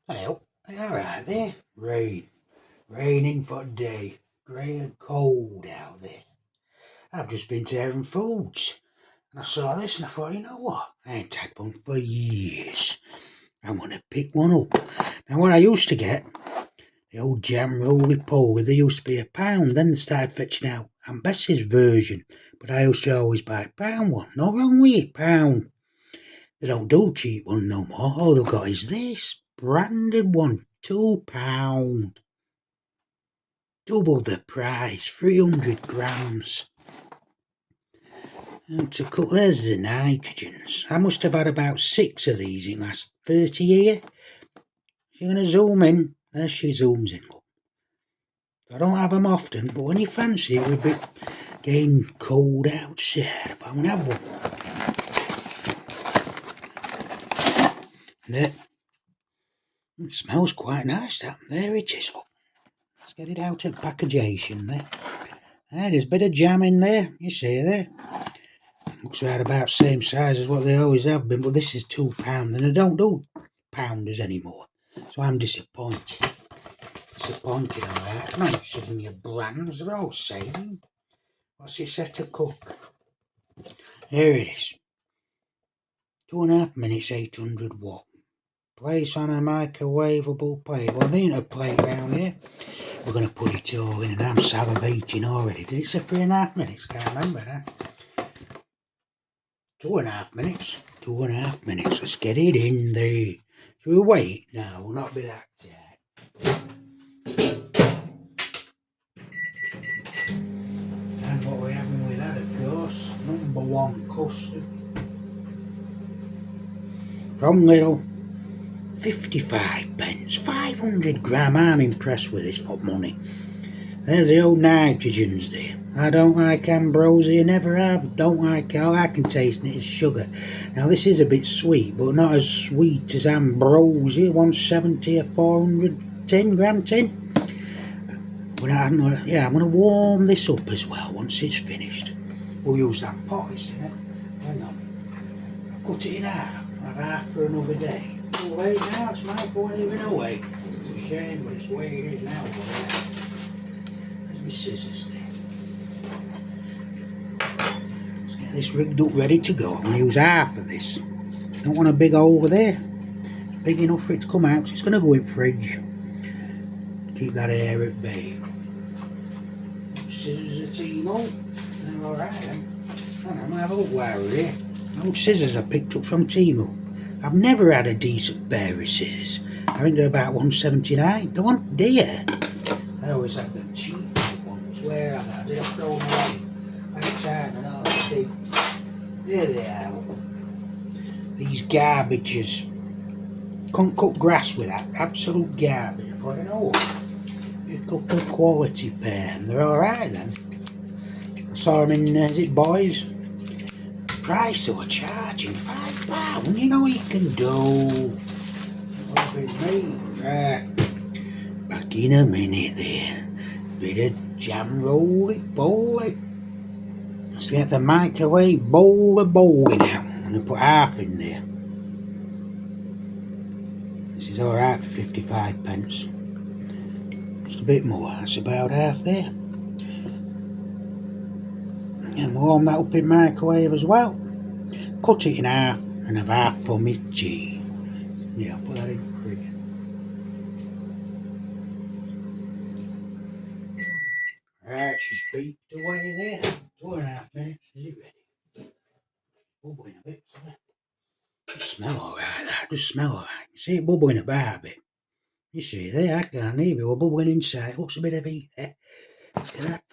Hello. Alright there. Raining for a day. Grey and cold out there. I've just been to Heron Foods. And I saw this and I thought, you know what? I ain't had one for years. I'm going to pick one up. Now what I used to get, the old jam roly poly, they used to be £1. Then they started fetching out Aunt Bessie's version. But I used to always buy £1 one. No wrong with it, £1. They don't do cheap one no more. All they've got is this branded one, £2. Double the price, 300 grams. And to cook, there's the nitrogens. I must have had about 6 of these in the last 30 years. If you're going to zoom in, there she zooms in. I don't have them often, but when you fancy it, we'll be getting cold outside. If I want to have one. There. It smells quite nice, that. There it is. Let's get it out of packaging there. There's a bit of jam in there, you see there. Looks right about the same size as what they always have been, but this is £2 and I don't do pounders anymore. So I'm disappointed. Disappointed, alright. I'm not interested in your brands, they're all same. What's it set to cook? Here it is. 2.5 minutes, 800 watt. Place on a microwavable plate. Well, there ain't a plate round here. We're going to put it all in and I'm salivating already. Did it say 3.5 minutes? Can't remember that. 2.5 minutes. 2.5 minutes. Let's get it in there. Should we wait? No, we'll not be that tight. And what we're having with that, of course, #1 custard. From Little, 55 pence. 500 gram. I'm impressed with this for money. There's the old nitrogens there. I don't like ambrosia, never have. Don't like all I can taste it is sugar. Now this is a bit sweet, but not as sweet as ambrosia. 170 a 410 gram tin. I'm going to warm this up as well once it's finished. We'll use that pot, isn't it? Hang on. I'll cut it in half. I'll have half for another day. Oh wait, now it's microwaving away. It's a shame, but it's the way it is now. There's my scissors there. Let's get this rigged up ready to go. I'm going to use half of this. Don't want a big hole over there. It's big enough for it to come out, so it's going to go in fridge. Keep that air at bay. Scissors are Timo. They're alright then. I'm going to have a look while we're here. Old scissors I picked up from Timo. I've never had a decent pair of scissors. I think they're about 179. They want dear. I always have them cheap ones. Where am I? Did I throw them away? By the time and all the there they are. These garbages. Couldn't cut grass with that. Absolute garbage. I thought, you know what? A couple of quality pair. And they're alright then. I saw them in, is it Boys? Price they were charging £5. You know what you can do. What with me? Right. Back in a minute there. Bit of jam roly poly. Let's get the microwave bowling out. I'm going to put half in there. This is alright for 55 pence. Just a bit more. That's about half there. And warm that up in microwave as well. Cut it in half and have half for me tea. Yeah, I'll put that in the fridge. Right, she's beaked away there. 2.5 minutes. Is it ready? Bubbling a bit. Just smell alright, that. Just smell alright. You see it bubbling about a bit. You see there, I can't leave it. We're bubbling inside. Looks a bit of heat there. Let's get that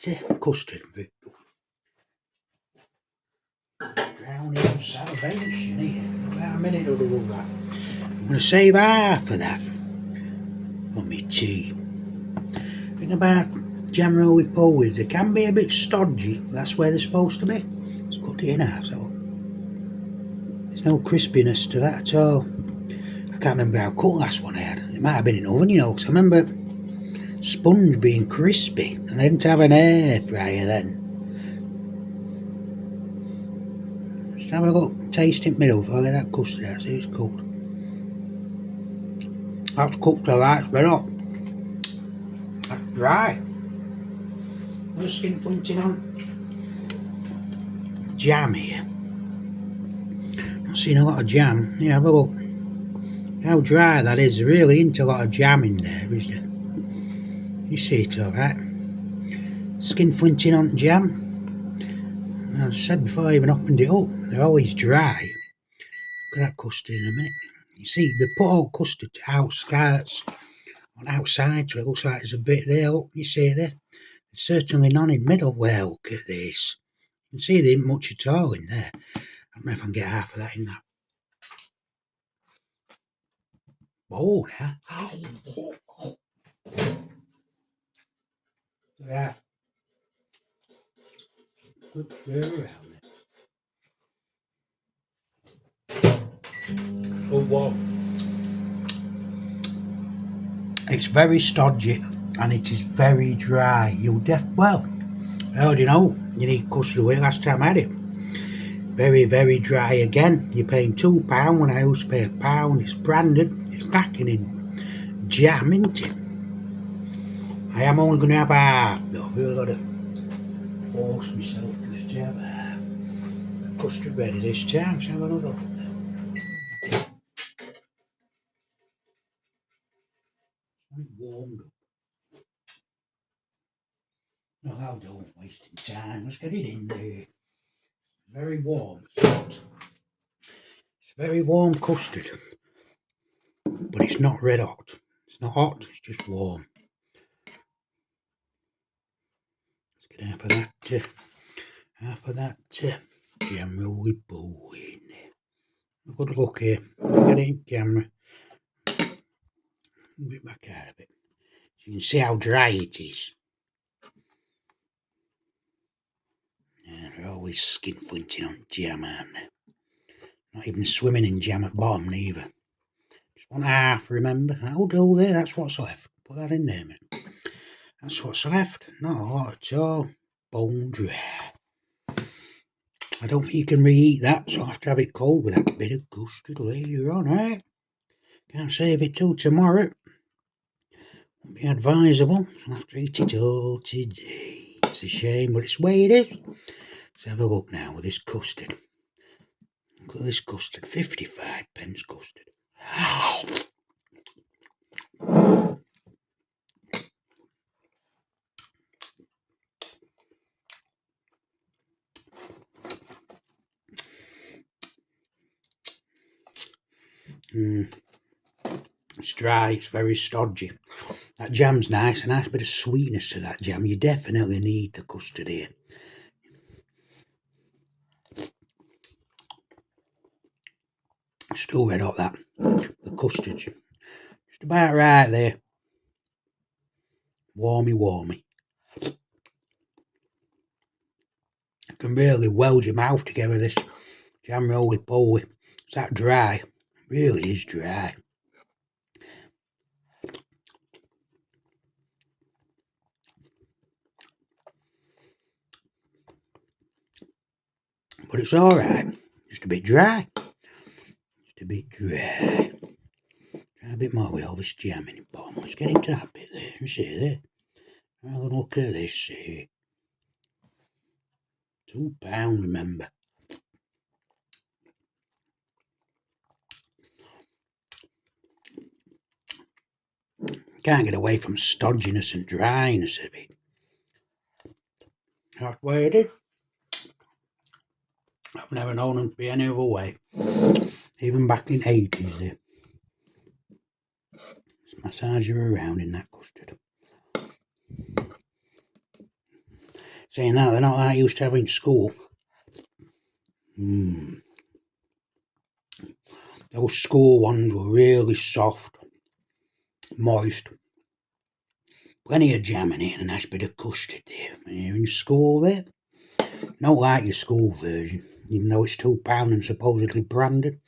custard a bit. Drowning in salvation here. About a minute or two of that. I'm going to save half of that on my tea. Thing about jam roly polies, they can be a bit stodgy, but that's where they're supposed to be. Let's cut it in half, so there's no crispiness to that at all. I can't remember how cut last one I had. It might have been in the oven, you know, because I remember sponge being crispy, and I didn't have an air fryer then. Just have a look, taste it middle before I get that custard out, see if it's cooked. That's cooked alright, but not. That's dry. No skin flinting on. Jam here. Not seen a lot of jam. Yeah, have a look. How dry that is. There really isn't a lot of jam in there, is there? You see it alright. Skin flinting on jam. As I said before I even opened it up, they're always dry. Look at that custard in a minute. You see, they put all custard outskirts on outside, so it looks like there's a bit there. Look, you see it there? There's certainly none in the middle. Well, look at this. You can see there isn't much at all in there. I don't know if I can get half of that in that bowl now. Yeah. Good stir around there. Oh, wow. It's very stodgy and it is very dry. Well, I already know you need custard away. Last time I had it. Very, very dry again. You're paying £2 when I used to pay £1. It's branded. It's lacking in jam, isn't it? I am only going to have half though. I've really got to force myself just to have half. Custard ready this time, so have another look at that. It's warmed up. No, I'll don't wasting time. Let's get it in there. Very warm. It's very warm custard. But it's not red hot. It's not hot, it's just warm. Let's get half of that jam Roly bowl in there. A good look here. Get it in camera. A bit back out of it. So you can see how dry it is. Yeah, they're always skin flinting on jam, aren't they? Not even swimming in jam at bottom neither. Just one half, remember? That'll do there, that's what's left. Put that in there, mate. That's what's left. Not a lot at all. Bone dry. I don't think you can reheat that, so I'll have to have it cold with that bit of custard later on, eh? Can't save it till tomorrow. Won't be advisable. I'll have to eat it all today. It's a shame, but it's the way it is. Let's have a look now with this custard. Look at this custard, 55p custard. It's dry, it's very stodgy. That jam's nice, a nice bit of sweetness to that jam. You definitely need the custard here. Still red hot that. The custard, just about right there. Warmy, warmy. You can really weld your mouth together, this jam roly-poly. It's that dry. It really is dry. But it's alright. Just a bit dry. Just a bit dry. Try a bit more with all this jam in the bottom. Let's get into that bit there. You see there? Have a look at this. See. £2, remember. Can't get away from stodginess and dryness of it. That's the way it is. I've never known them to be any other way. Even back in the 80s there. Just massage her around in that custard. Saying that, they're not like I used to have in school. Those school ones were really soft, moist. Plenty of jam in it and a nice bit of custard there. When you're in school there, not like your school version, even though it's £2 and supposedly branded.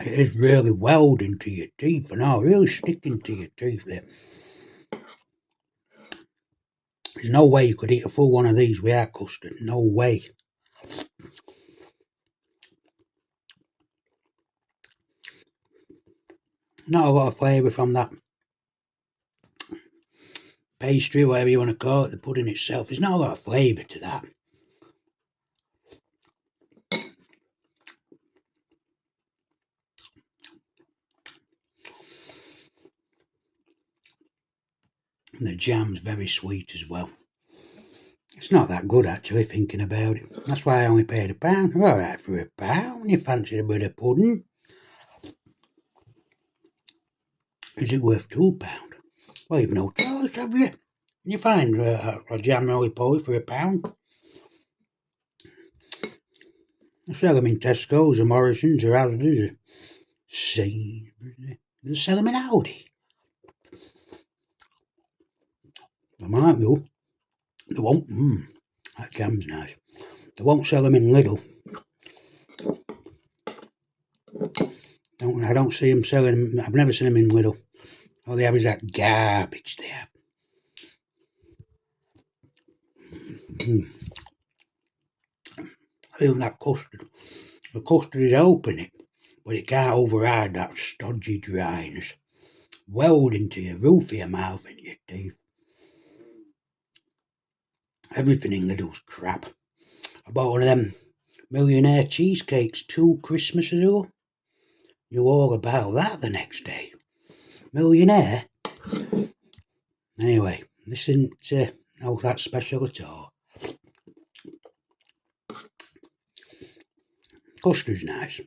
It is really welding to your teeth, and really sticking to your teeth there. There's no way you could eat a full one of these without custard. No way. Not a lot of flavour from that pastry, whatever you want to call it, the pudding itself. There's not a lot of flavour to that. And the jam's very sweet as well. It's not that good actually, thinking about it. That's why I only paid £1. Alright for £1. You fancy a bit of pudding? Is it worth £2? Well, you've no choice, have you? You find a jam roly poly for £1. They sell them in Tesco's or Morrison's or Asda's or Sainsbury's. They sell them in Aldi. They might do. They won't. That jam's nice. They won't sell them in Lidl. I don't see them selling them. I've never seen them in Lidl. All they have is that garbage they have. Even that custard. The custard is open, but it can't override that stodgy dryness. Welled into your roof of your mouth and your teeth. Everything in Lidl's crap. I bought one of them millionaire cheesecakes 2 Christmases ago. Knew all about that the next day. Millionaire? Anyway, this isn't that special at all. Custard's nice.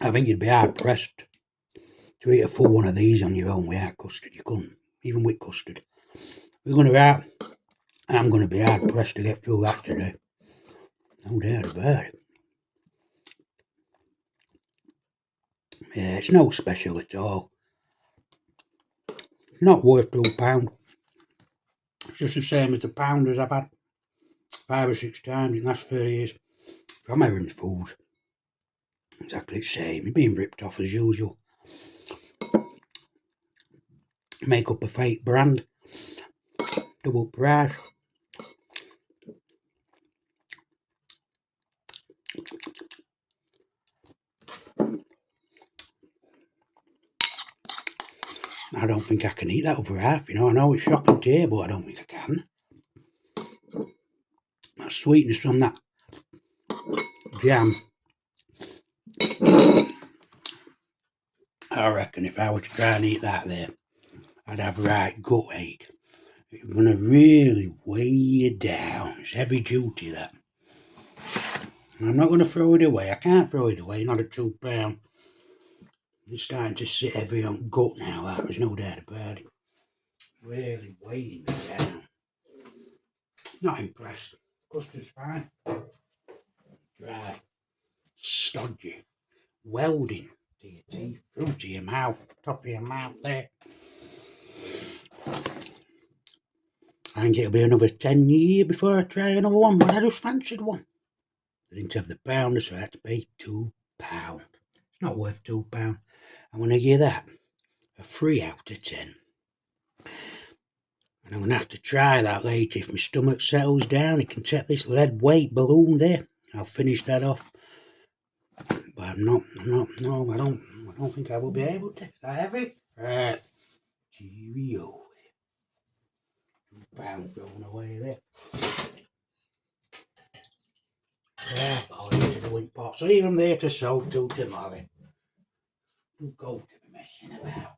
I think you'd be hard pressed to eat a full one of these on your own without custard. You couldn't, even with custard. I'm going to be hard pressed to get through that today. No doubt about it. Yeah, it's no special at all. It's not worth £2. It's just the same as the pounders I've had 5 or 6 times in the last 30 years from Aaron's Foods. Exactly the same. You're being ripped off as usual. Make up a fake brand. Double price. I don't think I can eat that over half, I know it's shocking to hear, but I don't think I can. That sweetness from that jam. I reckon if I were to try and eat that there, I'd have right gut ache. It's going to really weigh you down. It's heavy duty, that. And I'm not going to throw it away. I can't throw it away, not at £2. It's starting to sit heavy on gut now, that. There's no doubt about it. Really weighing me down. Not impressed. Custard's fine. Dry. Stodgy. Welding to your teeth, through to your mouth, top of your mouth there. I think it'll be another 10 years before I try another one, but I just fancied one. I didn't have the pounder, so I had to pay £2. It's not worth £2. I'm going to give that a 3 out of 10. And I'm going to have to try that later. If my stomach settles down, it can take this lead weight balloon there. I'll finish that off. But I don't think I will be able to. Is that heavy? Right. Cheerio. £2 thrown away there. Yeah, I'll into the wind pot. So even there to soak till tomorrow. Don't go to be messing about.